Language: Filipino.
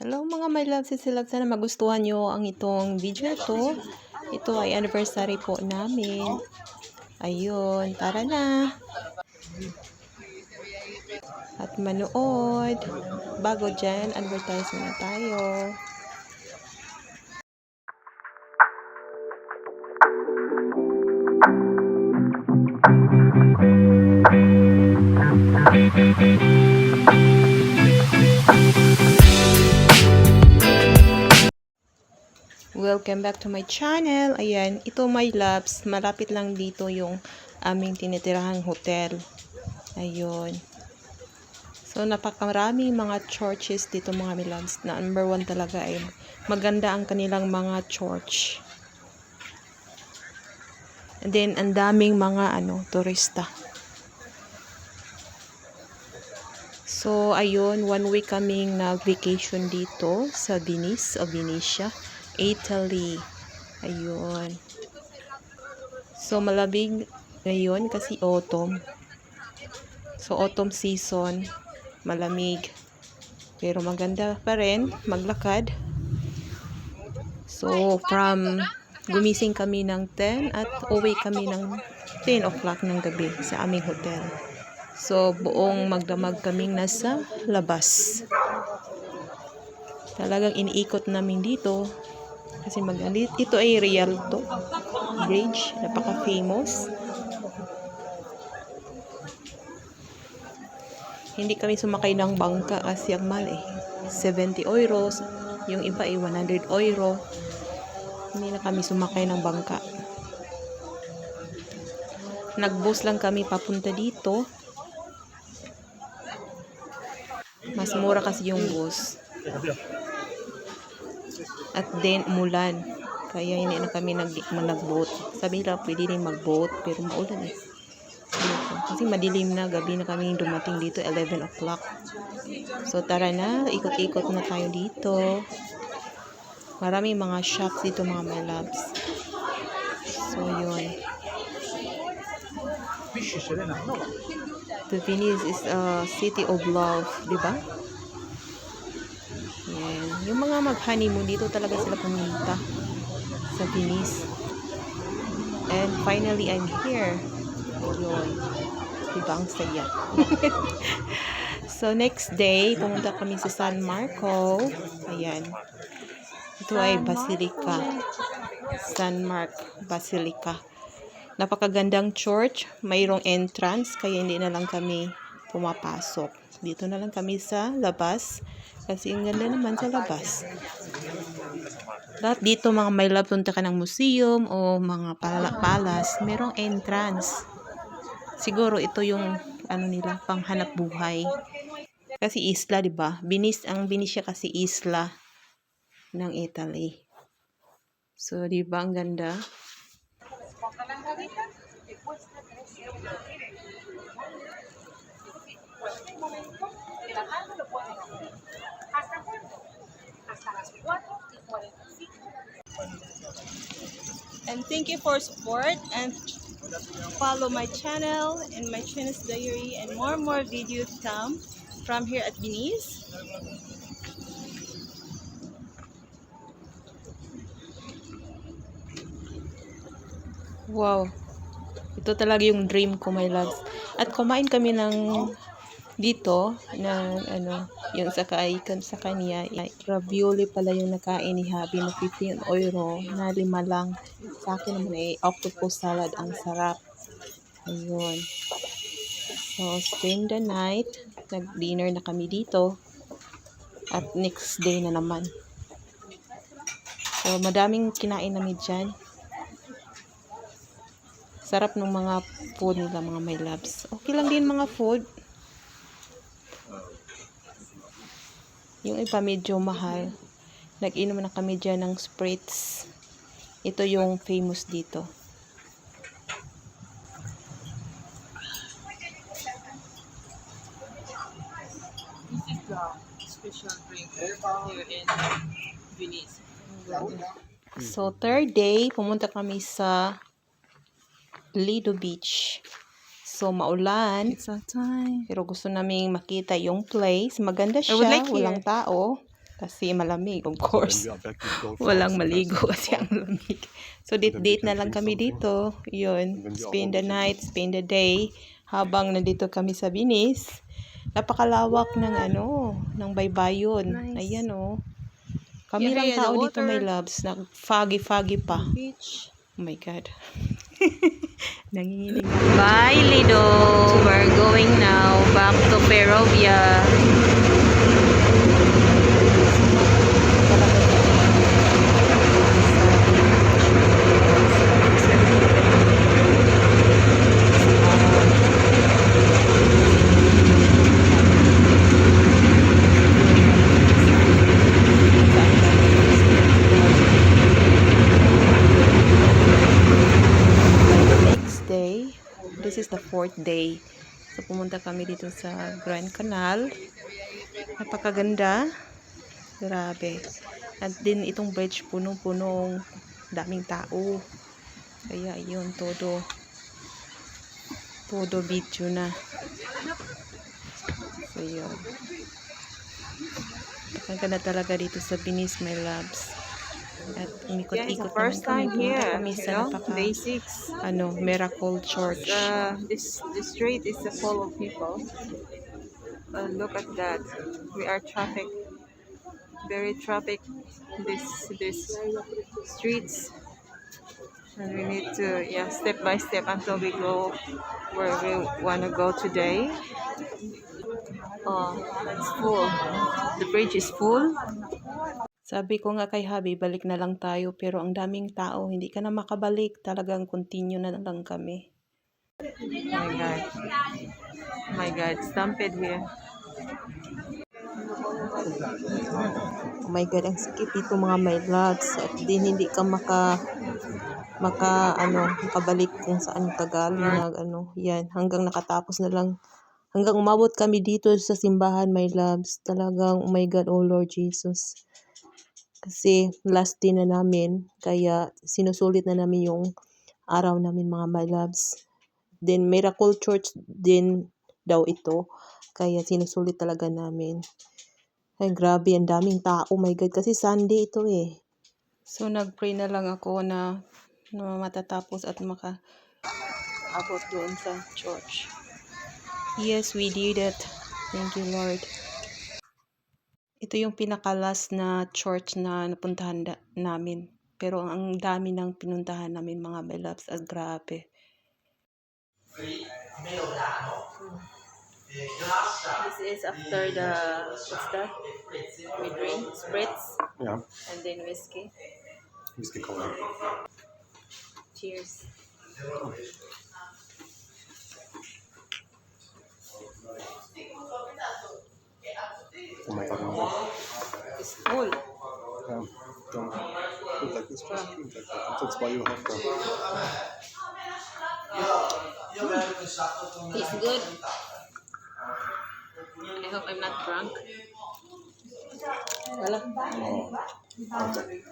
Hello mga my loves, sisilab, sana magustuhan nyo ang itong video to. Ito ay anniversary po namin. Ayun, tara na. At manood. Bago dyan, advertise na tayo. Welcome back to my channel. Ayan, ito my loves, malapit lang dito yung aming tinitirahang hotel. Ayun. So, napakaraming mga churches dito mga my loves. Na number 1 talaga ay maganda ang kanilang mga church. And then, ang daming mga turista. So, ayun, 1 week kaming nag-vacation dito sa Venice, o Venetia, Italy. Ayun. So, malamig ngayon kasi autumn. So, autumn season, malamig. Pero maganda pa rin maglakad. So, gumising kami ng 10 at uwi kami ng 10 o'clock ng gabi sa aming hotel. So, buong magdamag kaming nasa labas. Talagang iniikot namin dito. Kasi ito ay Rialto Bridge. Napaka-famous. Hindi kami sumakay ng bangka kasi ang mahal 70 euros. Yung iba ay 100 euro. Hindi na kami sumakay ng bangka. Nag-bus lang kami papunta dito. Mas mura kasi yung bus. At then, umulan. Kaya hindi na kami nag-boat. Sabi nila, pwede rin mag-boat. Pero maulan Kasi madilim na. Gabi na kami dumating dito. 11 o'clock. So, tara na. Ikot-ikot na tayo dito. Maraming mga shops dito mga my loves. So, yun. The Venice is a city of love. Diba? Yan. Yung mga mag-honeymoon dito talaga sila pumunta sa Venice. And finally, I'm here. Yun. Diba ang saya? So, next day, pumunta kami sa San Marco. Ayan. Ito ay Basilica. San Marco Basilica. Napakagandang church. Mayroong entrance, kaya hindi na lang kami pumapasok. Dito na lang kami sa labas. Kasi ang ganda naman sa labas. Lahat dito mga my love, punta ka ng museum o mga palas, merong entrance. Siguro ito yung nila, panghanap buhay. Kasi isla, 'di ba? Ang Venice kasi isla ng Italy. So, 'di ba ang ganda? And thank you for support and follow my channel and my channel's diary, and more videos come from here at Venice. Wow, ito talaga yung dream ko my loves. At kumain kami ng dito na yung sa kanya ravioli pala yung nakain ni Habi na 15 euro na 5 lang. Sa akin naman ay octopus salad, ang sarap. Ayun. So, spend the night. Nag-dinner na kami dito. At next day na naman. So, madaming kinain namin dyan. Sarap ng mga food nila mga my loves. Okay lang din mga food. Yung iba medyo mahal. Nag-inom na kami dyan ng spritz. Ito yung famous dito. This is the special drink here in Venice. So, third day, pumunta kami sa Lido Beach. So, maulan. It's our time. Pero gusto naming makita yung place. Maganda I would siya. like Walang tao. Kasi malamig, of course. Walang maligo kasi ang lamig. So, date na lang kami dito. Yun. Spend the night, spend the day. Habang nandito kami sa Venice. Napakalawak ng ng baybayon. Nice. Ayan Kami Yeah, lang the tao dito, water. my loves. Foggy pa. Beach. Oh my God. Nanginginig. Bye, Lido. We're going now back to Perovia. Day. This is the 4th day. So, pumunta kami dito sa Grand Canal. Napakaganda. Grabe. At din itong bridge, punong-punong, daming tao. Kaya yun, todo video na. So, yun. Ang ganda talaga dito sa Venice, my loves. At umikot-ikot First time here. kami sa Day 6. Miracle Church. This street is full of people. Look at that. We are traffic. Very traffic. This streets. And we need to step by step until we go where we want to go today. It's full. The bridge is full. Sabi ko nga kay Habi, balik na lang tayo. Pero ang daming tao, hindi ka na makabalik. Talagang continue na lang kami. Oh my God. Oh my God. Stampede here. Oh my God, ang sakit dito mga my loves. At din hindi ka makabalik kung saan ka galing. Yan, hanggang nakatapos na lang. Hanggang umabot kami dito sa simbahan, my loves. Talagang, oh my God, oh Lord Jesus. Kasi last day na namin, kaya sinusulit na namin yung araw namin mga my loves. Then Miracle Church din daw ito, kaya sinusulit talaga namin. Ay grabe, ang daming tao, oh my God, kasi Sunday ito eh. So nagpray na lang ako na matatapos at makaabot doon sa church. Yes, we did it. Thank you, Lord. Ito yung pinaka-last na church na napuntahan namin. Pero ang dami ng pinuntahan namin mga my loves. Grabe. This is after the, what's that? We drink spritz. Yeah, And then whiskey. whiskey cola. Cheers. Oh my God, no. It's full. Yeah, don't put like this, just drink like that. That's why you have to. It's good. I hope I'm not drunk. Wala. Oh, okay.